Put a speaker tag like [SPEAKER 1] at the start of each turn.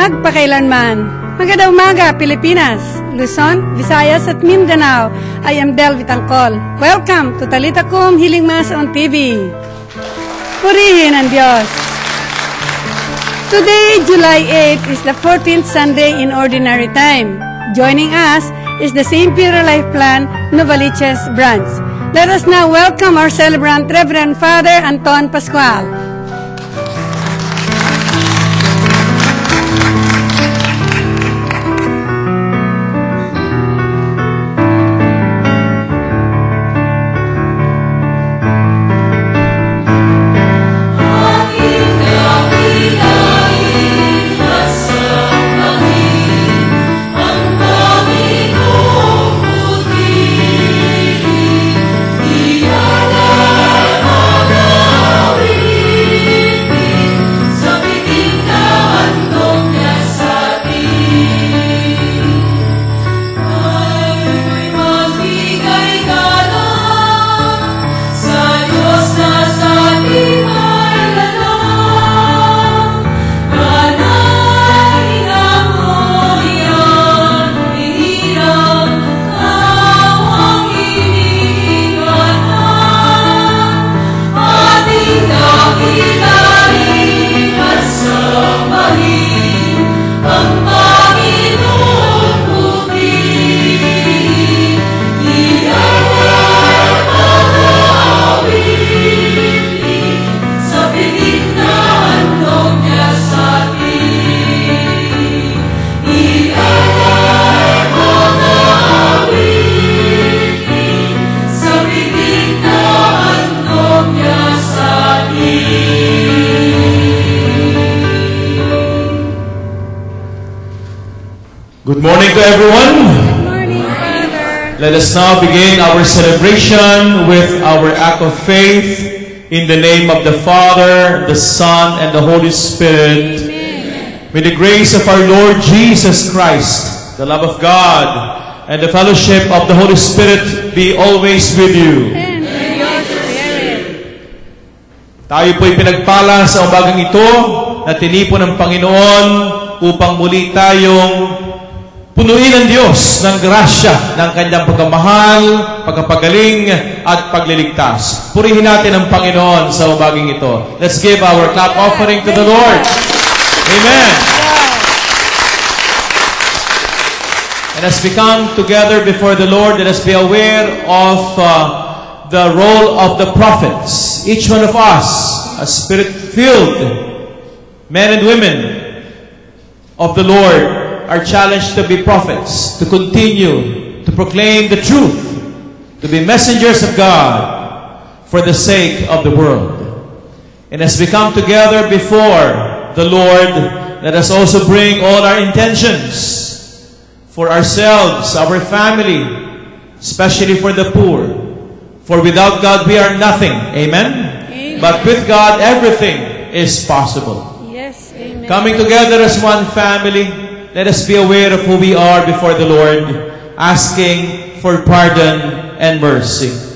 [SPEAKER 1] magpakailanman. Magandang umaga, Pilipinas, Luzon, Visayas at Mindanao. I am Del Vitangcol. Welcome to Talita Kum Healing Mass on TV. Purihin ang Diyos. Today, July 8, is the 14th Sunday in Ordinary Time. Joining us is the St. Peter Life Plan Novaliches branch. Let us now welcome our celebrant, Reverend Father Anton Pascual.
[SPEAKER 2] Good morning to everyone.
[SPEAKER 1] Good morning, Father.
[SPEAKER 2] Let us now begin our celebration with our act of faith in the name of the Father, the Son, and the Holy Spirit.
[SPEAKER 1] Amen.
[SPEAKER 2] May the grace of our Lord Jesus Christ, the love of God, and the fellowship of the Holy Spirit be always with you.
[SPEAKER 1] And with your spirit.
[SPEAKER 2] Tayo po'y pinagpala sa umagang ito na tinipon ng Panginoon upang muli tayong punuin ang Diyos ng grasya ng kanyang pagmamahal, pagpapagaling, at pagliligtas. Purihin natin ang Panginoon sa umagang ito. Let's give our clap offering to the Lord. Amen. And as we come together before the Lord, let us be aware of the role of the prophets. Each one of us, a spirit-filled men and women of the Lord, are challenged to be prophets, to continue to proclaim the truth, to be messengers of God for the sake of the world. And as we come together before the Lord, let us also bring all our intentions for ourselves, our family, especially for the poor. For without God, we are nothing. Amen?
[SPEAKER 1] Amen.
[SPEAKER 2] But with God, everything is possible.
[SPEAKER 1] Yes, amen.
[SPEAKER 2] Coming together as one family, let us be aware of who we are before the Lord, asking for pardon and mercy.